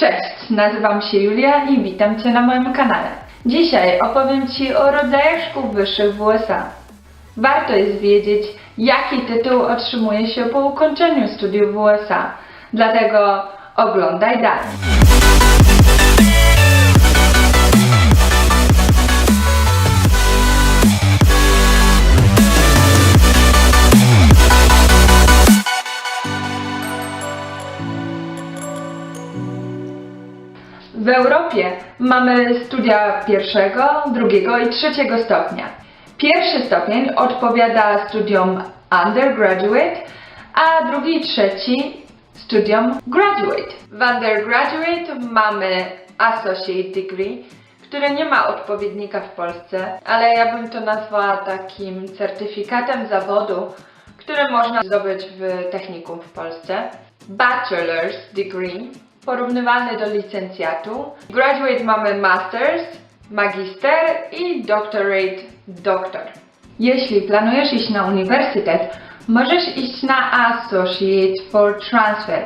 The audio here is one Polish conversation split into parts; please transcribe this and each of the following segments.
Cześć, nazywam się Julia i witam Cię na moim kanale. Dzisiaj opowiem Ci o rodzajach szkół wyższych w USA. Warto jest wiedzieć, jaki tytuł otrzymuje się po ukończeniu studiów w USA. Dlatego oglądaj dalej. W Europie mamy studia pierwszego, drugiego i trzeciego stopnia. Pierwszy stopień odpowiada studiom undergraduate, a drugi i trzeci studiom graduate. W undergraduate mamy associate degree, które nie ma odpowiednika w Polsce, ale ja bym to nazwała takim certyfikatem zawodu, który można zdobyć w technikum w Polsce. Bachelor's degree, porównywalny do licencjatu. Graduate mamy masters, magister i doctorate, doktor. Jeśli planujesz iść na uniwersytet, możesz iść na Associate for Transfer,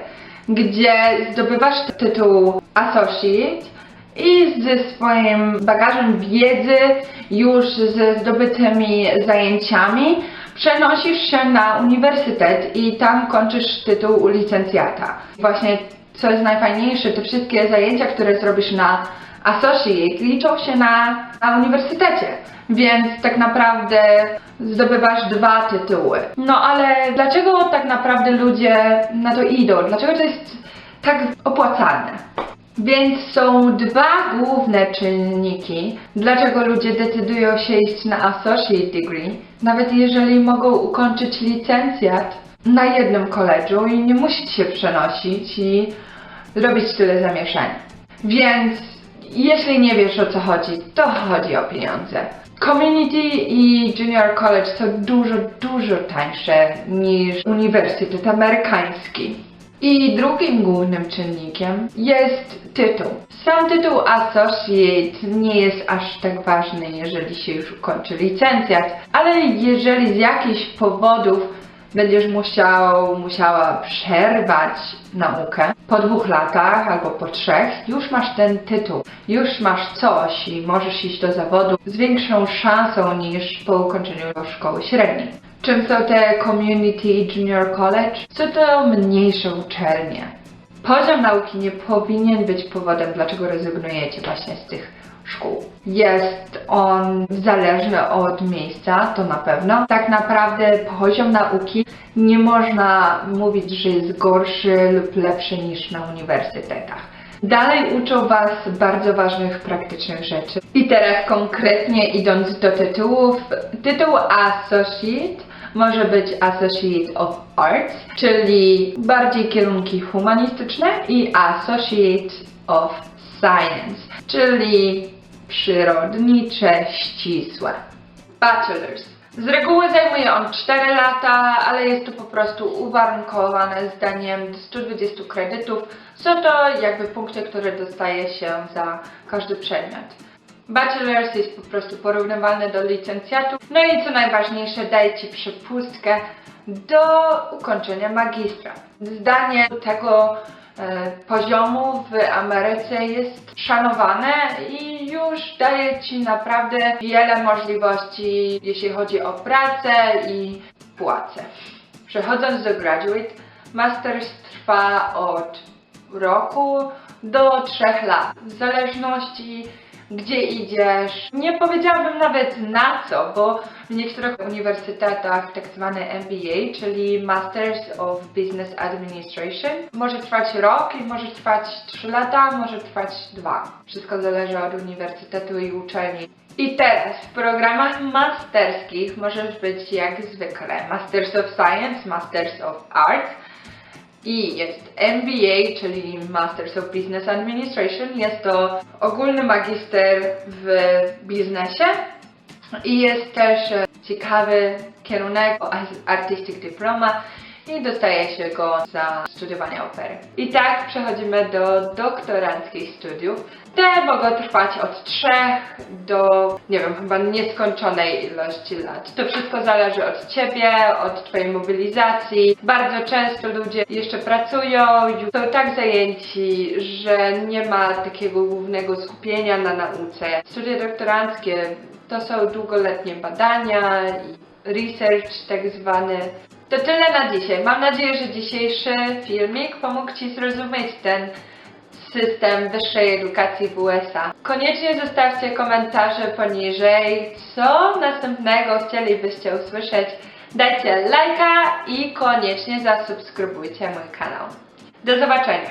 gdzie zdobywasz tytuł Associate i ze swoim bagażem wiedzy, już ze zdobytymi zajęciami, przenosisz się na uniwersytet i tam kończysz tytuł licencjata. Właśnie co jest najfajniejsze, te wszystkie zajęcia, które zrobisz na Associate, liczą się na uniwersytecie, więc tak naprawdę zdobywasz 2 tytuły. No ale dlaczego tak naprawdę ludzie na to idą? Dlaczego to jest tak opłacalne? Więc są 2 główne czynniki, dlaczego ludzie decydują się iść na Associate Degree, nawet jeżeli mogą ukończyć licencjat na jednym koledżu i nie musieć się przenosić i robić tyle zamieszania. Więc jeśli nie wiesz, o co chodzi, to chodzi o pieniądze. Community i junior college są dużo tańsze niż uniwersytet amerykański. I drugim głównym czynnikiem jest tytuł. Sam tytuł Associate nie jest aż tak ważny, jeżeli się już ukończy licencjat, ale jeżeli z jakichś powodów będziesz musiała przerwać naukę po 2 latach albo po 3, już masz ten tytuł, już masz coś i możesz iść do zawodu z większą szansą niż po ukończeniu szkoły średniej. Czym są te community i junior college? Są to mniejsze uczelnie. Poziom nauki nie powinien być powodem, dlaczego rezygnujecie właśnie z tych szkół. Jest on zależny od miejsca, to na pewno. Tak naprawdę poziom nauki nie można mówić, że jest gorszy lub lepszy niż na uniwersytetach. Dalej uczą Was bardzo ważnych praktycznych rzeczy. I teraz konkretnie idąc do tytułów, tytuł Associate może być Associate of Arts, czyli bardziej kierunki humanistyczne, i Associate of Science, czyli przyrodnicze, ścisłe. Bachelor's. Z reguły zajmuje on 4 lata, ale jest to po prostu uwarunkowane zdaniem 120 kredytów. Są to jakby punkty, które dostaje się za każdy przedmiot. Bachelor's jest po prostu porównywalny do licencjatu. No i co najważniejsze, daje Ci przepustkę do ukończenia magistra. Zdanie tego poziomu w Ameryce jest szanowane i już daje Ci naprawdę wiele możliwości, jeśli chodzi o pracę i płacę. Przechodząc do graduate, masters trwa od roku do 3 lat, w zależności gdzie idziesz. Nie powiedziałabym nawet na co, bo w niektórych uniwersytetach tak zwany MBA, czyli Masters of Business Administration, może trwać rok i może trwać 3 lata, może trwać 2. Wszystko zależy od uniwersytetu i uczelni. I teraz w programach masterskich możesz być jak zwykle Masters of Science, Masters of Arts, i jest MBA, czyli Masters of Business Administration. Jest to ogólny magister w biznesie i jest też ciekawy kierunek Artistic Diploma i dostaje się go za studiowanie opery. I tak przechodzimy do doktoranckich studiów. Te mogą trwać od 3 do, nie wiem, chyba nieskończonej ilości lat. To wszystko zależy od Ciebie, od Twojej mobilizacji. Bardzo często ludzie jeszcze pracują, są tak zajęci, że nie ma takiego głównego skupienia na nauce. Studia doktoranckie to są długoletnie badania i research tak zwany. To tyle na dzisiaj. Mam nadzieję, że dzisiejszy filmik pomógł Ci zrozumieć ten system wyższej edukacji w USA. Koniecznie zostawcie komentarze poniżej, co następnego chcielibyście usłyszeć. Dajcie lajka i koniecznie zasubskrybujcie mój kanał. Do zobaczenia!